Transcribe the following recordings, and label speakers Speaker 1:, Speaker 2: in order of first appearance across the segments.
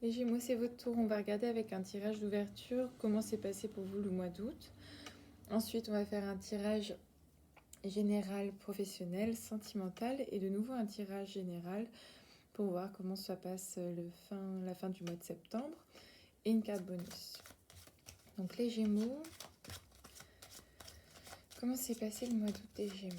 Speaker 1: Les Gémeaux, c'est votre tour. On va regarder avec un tirage d'ouverture comment s'est passé pour vous le mois d'août. Ensuite, on va faire un tirage général, professionnel, sentimental et de nouveau un tirage général pour voir comment ça passe la fin du mois de septembre et une carte bonus. Donc les Gémeaux, comment s'est passé le mois d'août des Gémeaux?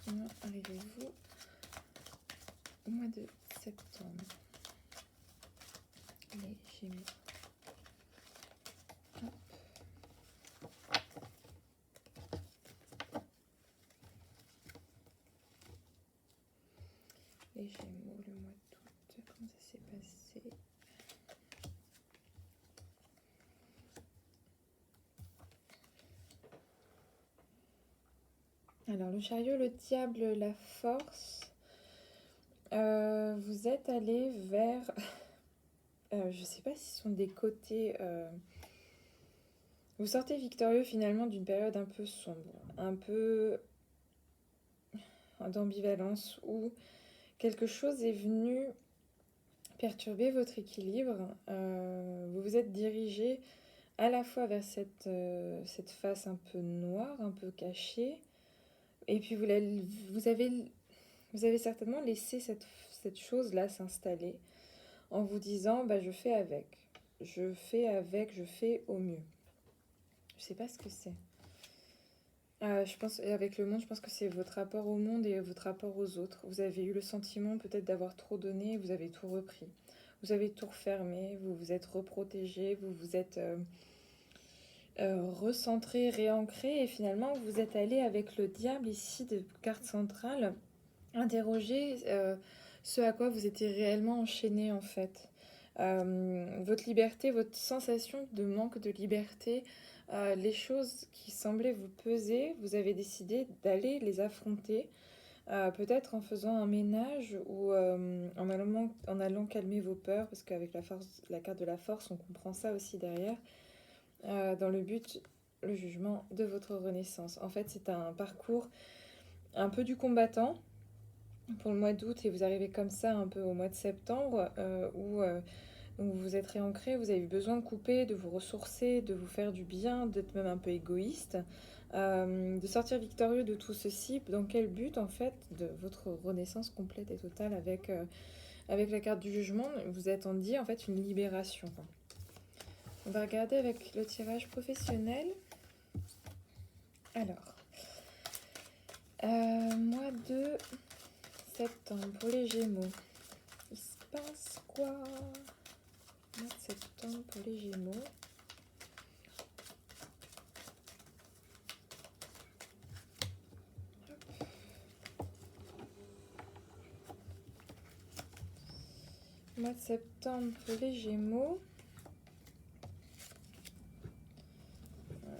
Speaker 1: Comment arrivez-vous au mois de septembre? Les Gémeaux. Hop. Les Gémeaux, le mois d'août, comment ça s'est passé? Alors, le chariot, le diable, la force. Vous êtes allé vers... je ne sais pas si ce sont des côtés... Vous sortez victorieux finalement d'une période un peu sombre, un peu d'ambivalence où quelque chose est venu perturber votre équilibre. Vous vous êtes dirigé à la fois vers cette face un peu noire, un peu cachée, et puis vous avez certainement laissé cette chose-là s'installer en vous disant bah, je fais avec, je fais au mieux. Je sais pas ce que c'est. Je pense, et avec le monde, je pense que c'est votre rapport au monde et votre rapport aux autres. Vous avez eu le sentiment peut-être d'avoir trop donné, vous avez tout repris. Vous avez tout refermé, vous vous êtes reprotégé, vous vous êtes recentré, réancré, et finalement vous êtes allé avec le diable ici de carte centrale, interroger ce à quoi vous étiez réellement enchaîné en fait. Votre liberté, votre sensation de manque de liberté, les choses qui semblaient vous peser, vous avez décidé d'aller les affronter, peut-être en faisant un ménage ou en allant calmer vos peurs, parce qu'avec la carte de la force, on comprend ça aussi derrière, dans le but, le jugement de votre renaissance. En fait, c'est un parcours un peu du combattant pour le mois d'août et vous arrivez comme ça un peu au mois de septembre où donc vous vous êtes réancré, vous avez eu besoin de couper, de vous ressourcer, de vous faire du bien, d'être même un peu égoïste, de sortir victorieux de tout ceci. Dans quel but en fait de votre renaissance complète et totale avec la carte du jugement, vous attendiez en fait une libération. On va regarder avec le tirage professionnel. Alors, mois de septembre pour les Gémeaux. Il se passe quoi? Mois de septembre pour les Gémeaux. Hop. Mois de septembre pour les Gémeaux.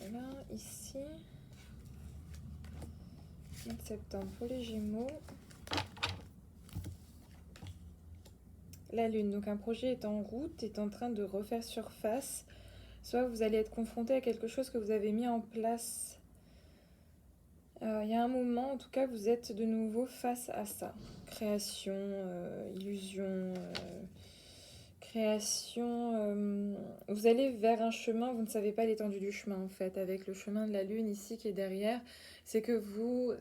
Speaker 1: Voilà, ici. Mois de septembre pour les Gémeaux. La Lune, donc un projet est en route, est en train de refaire surface. Soit vous allez être confronté à quelque chose que vous avez mis en place. Il y a un moment, en tout cas, vous êtes de nouveau face à ça. Création, illusion, création. Vous allez vers un chemin, vous ne savez pas l'étendue du chemin en fait, avec le chemin de la Lune ici qui est derrière. C'est que vous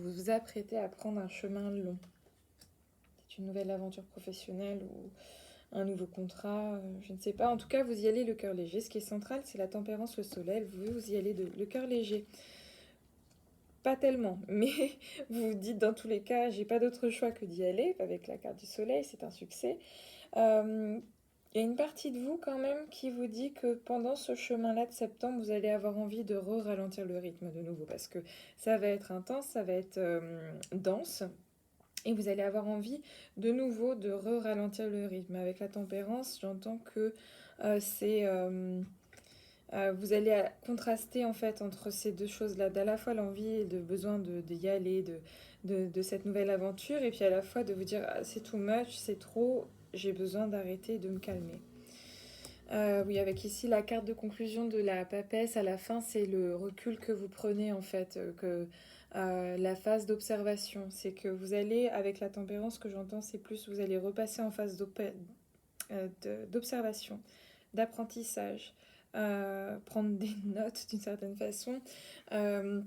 Speaker 1: vous apprêtez à prendre un chemin long. C'est une nouvelle aventure professionnelle ou un nouveau contrat, je ne sais pas. En tout cas, vous y allez le cœur léger. Ce qui est central, c'est la tempérance, le soleil. Vous y allez le cœur léger. Pas tellement, mais vous vous dites dans tous les cas, j'ai pas d'autre choix que d'y aller. Avec la carte du soleil, c'est un succès. Il y a une partie de vous quand même qui vous dit que pendant ce chemin-là de septembre, vous allez avoir envie de ralentir le rythme de nouveau parce que ça va être intense, ça va être dense. Et vous allez avoir envie de nouveau de ralentir le rythme. Avec la tempérance, j'entends que vous allez contraster en fait entre ces deux choses-là, d'à la fois l'envie et le besoin d'y aller, de cette nouvelle aventure, et puis à la fois de vous dire ah, c'est too much, c'est trop, j'ai besoin d'arrêter, de me calmer. Oui, avec ici la carte de conclusion de la papesse à la fin, c'est le recul que vous prenez en fait, que la phase d'observation. C'est que vous allez, avec la tempérance, ce que j'entends, c'est plus vous allez repasser en phase d'observation, d'apprentissage, prendre des notes d'une certaine façon, euh,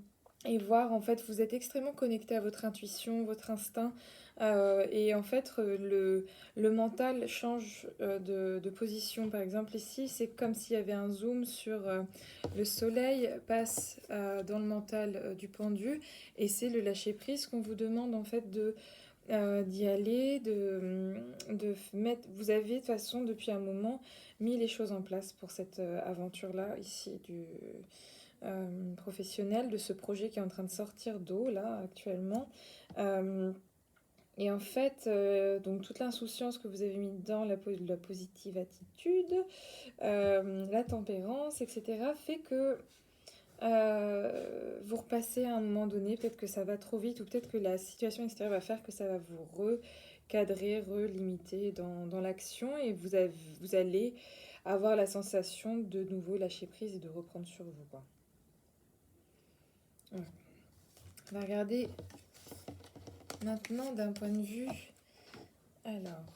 Speaker 1: et voir, en fait, vous êtes extrêmement connecté à votre intuition, votre instinct, et en fait, le mental change de position. Par exemple, ici, c'est comme s'il y avait un zoom sur le soleil passe dans le mental du pendu, et c'est le lâcher-prise qu'on vous demande, en fait, d'y aller, de mettre... Vous avez de toute façon depuis un moment mis les choses en place pour cette aventure-là, ici, professionnel, de ce projet qui est en train de sortir d'eau, là, actuellement. Euh, et en fait, donc toute l'insouciance que vous avez mis dedans, la positive attitude, la tempérance, etc., fait que vous repassez à un moment donné, peut-être que ça va trop vite, ou peut-être que la situation extérieure va faire que ça va vous recadrer, relimiter dans l'action, et vous allez avoir la sensation de nouveau lâcher prise et de reprendre sur vous, quoi. Ouais. On va regarder maintenant d'un point de vue, alors,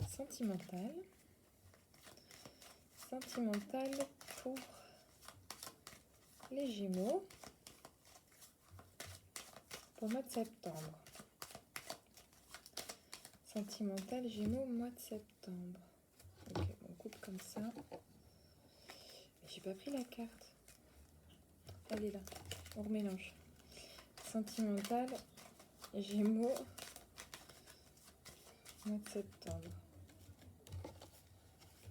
Speaker 1: sentimental. Sentimental pour les Gémeaux pour le mois de septembre. Sentimental Gémeaux, mois de septembre. Ok, on coupe comme ça. J'ai pas pris la carte. Elle est là. On remélange. Sentimental Gémeaux, mois de septembre.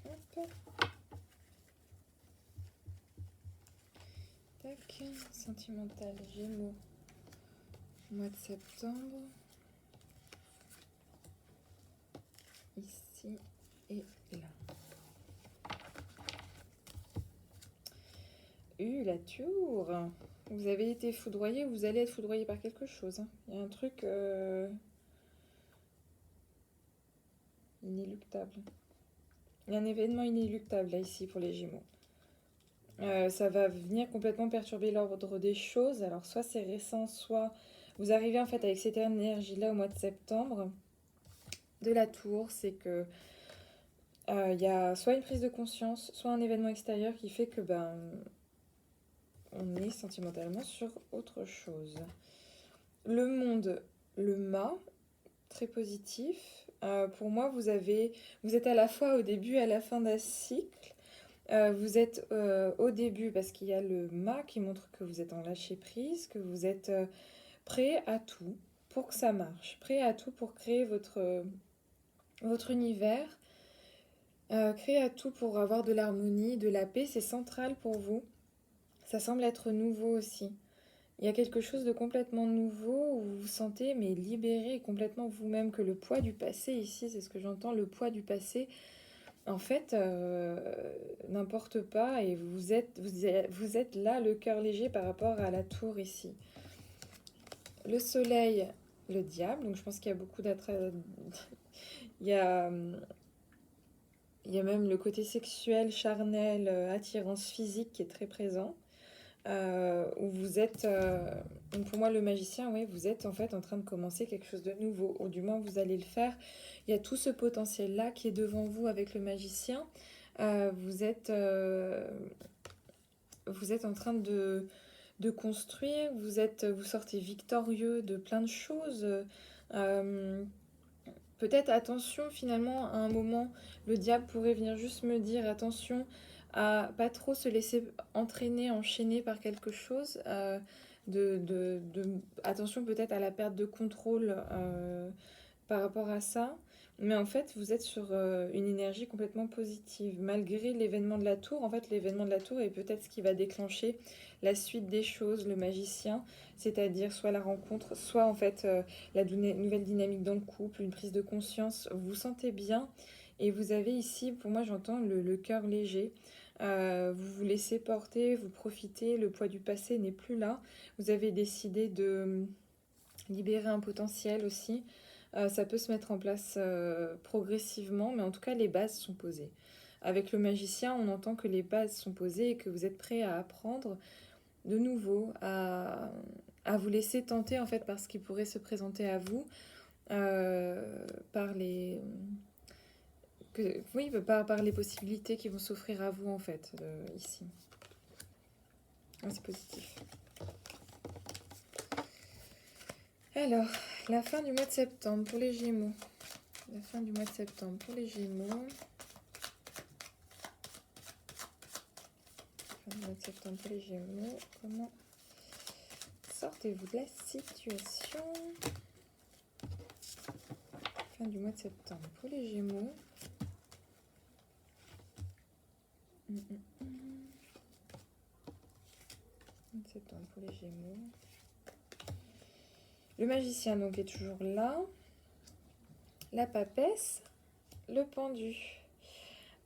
Speaker 1: Hop. Tac. Sentimental Gémeaux, mois de septembre. Ici et là. La tour. Vous avez été foudroyé ou vous allez être foudroyé par quelque chose. Il y a un truc inéluctable. Il y a un événement inéluctable là ici pour les Gémeaux. Ça va venir complètement perturber l'ordre des choses. Alors soit c'est récent, soit vous arrivez en fait avec cette énergie là au mois de septembre de la tour. C'est que il y a soit une prise de conscience, soit un événement extérieur qui fait que on est sentimentalement sur autre chose. Le monde, le mât, très positif. Pour moi, vous êtes à la fois au début et à la fin d'un cycle. Vous êtes au début parce qu'il y a le mât qui montre que vous êtes en lâcher prise, que vous êtes prêt à tout pour que ça marche, prêt à tout pour créer votre univers, créer à tout pour avoir de l'harmonie, de la paix. C'est central pour vous. Ça semble être nouveau aussi. Il y a quelque chose de complètement nouveau où vous vous sentez mais libéré complètement vous-même, que le poids du passé ici, c'est ce que j'entends, le poids du passé, en fait, n'importe pas, et vous êtes là, le cœur léger par rapport à la tour ici. Le soleil, le diable, donc je pense qu'il y a beaucoup d'attrait. il y a, il y a même le côté sexuel, charnel, attirance physique qui est très présent. Où vous êtes, donc pour moi le magicien, oui, vous êtes en fait en train de commencer quelque chose de nouveau, ou du moins vous allez le faire. Il y a tout ce potentiel-là qui est devant vous avec le magicien. Vous êtes en train de construire, vous sortez victorieux de plein de choses. Euh, Peut-être attention finalement à un moment, le diable pourrait venir juste me dire attention à pas trop se laisser entraîner, enchaîner par quelque chose. Attention peut-être à la perte de contrôle par rapport à ça. Mais en fait, vous êtes sur une énergie complètement positive. Malgré l'événement de la tour, en fait, l'événement de la tour est peut-être ce qui va déclencher la suite des choses, le magicien, c'est-à-dire soit la rencontre, soit en fait la nouvelle dynamique dans le couple, une prise de conscience. Vous vous sentez bien et vous avez ici, pour moi, j'entends le cœur léger. Vous vous laissez porter, vous profitez, le poids du passé n'est plus là. Vous avez décidé de libérer un potentiel aussi. Ça peut se mettre en place progressivement, mais en tout cas, les bases sont posées. Avec le magicien, on entend que les bases sont posées et que vous êtes prêt à apprendre. de nouveau à vous laisser tenter en fait par ce qui pourrait se présenter à vous, par les oui, par les possibilités qui vont s'offrir à vous en fait, ici. Ah, c'est positif. Alors, la fin du mois de septembre pour les Gémeaux. La fin du mois de septembre pour les Gémeaux. Fin du mois de septembre pour les Gémeaux. Comment sortez-vous de la situation? Fin du mois de septembre pour les Gémeaux. Septembre pour les Gémeaux. Le magicien donc est toujours là. La papesse, le pendu.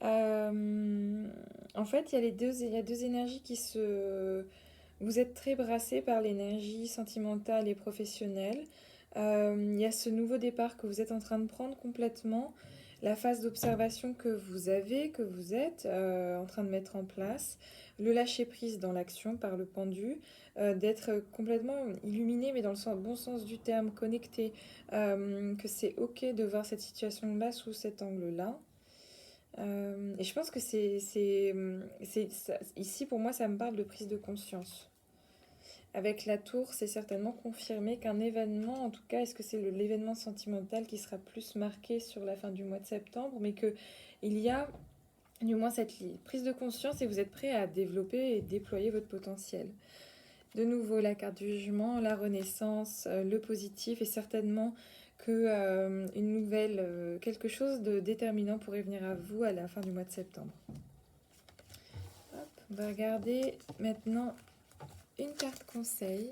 Speaker 1: En fait, il y a deux énergies qui se... Vous êtes très brassé par l'énergie sentimentale et professionnelle. Il y a ce nouveau départ que vous êtes en train de prendre complètement. La phase d'observation que vous avez, que vous êtes en train de mettre en place. Le lâcher-prise dans l'action par le pendu. D'être complètement illuminé, mais dans le bon sens du terme, connecté. Que c'est ok de voir cette situation-là sous cet angle-là. Et je pense que ici, pour moi, ça me parle de prise de conscience. Avec la tour, c'est certainement confirmé qu'un événement, en tout cas, est-ce que c'est l'événement sentimental qui sera plus marqué sur la fin du mois de septembre, mais qu'il y a du moins cette prise de conscience et vous êtes prêt à développer et déployer votre potentiel. De nouveau, la carte du jugement, la renaissance, le positif et certainement que une nouvelle, quelque chose de déterminant pourrait venir à vous à la fin du mois de septembre. Hop, on va regarder maintenant une carte conseil.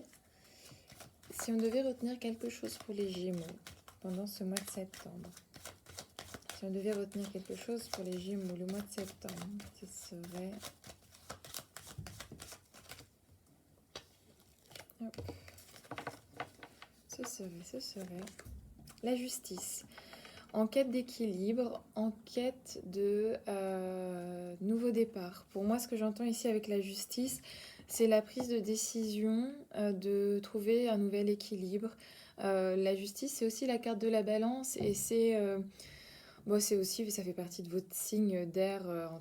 Speaker 1: Si on devait retenir quelque chose pour les Gémeaux pendant ce mois de septembre. Si on devait retenir quelque chose pour les Gémeaux le mois de septembre, ce serait... Hop. Ce serait la justice. En quête d'équilibre, en quête de nouveau départ. Pour moi, ce que j'entends ici avec la justice, c'est la prise de décision de trouver un nouvel équilibre. La justice, c'est aussi la carte de la balance et c'est aussi, ça fait partie de votre signe d'air en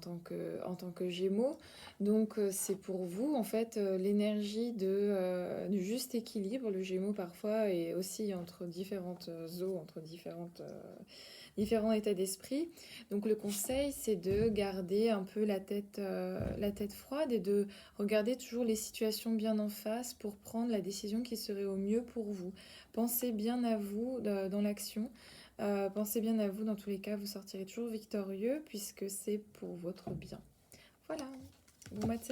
Speaker 1: tant que Gémeaux. Donc c'est pour vous en fait l'énergie du juste équilibre. Le Gémeaux parfois est aussi entre différentes eaux, entre différents états d'esprit. Donc le conseil, c'est de garder un peu la tête froide et de regarder toujours les situations bien en face pour prendre la décision qui serait au mieux pour vous. Pensez bien à vous dans l'action. Pensez bien à vous, dans tous les cas, vous sortirez toujours victorieux puisque c'est pour votre bien. Voilà, bon mois de septembre.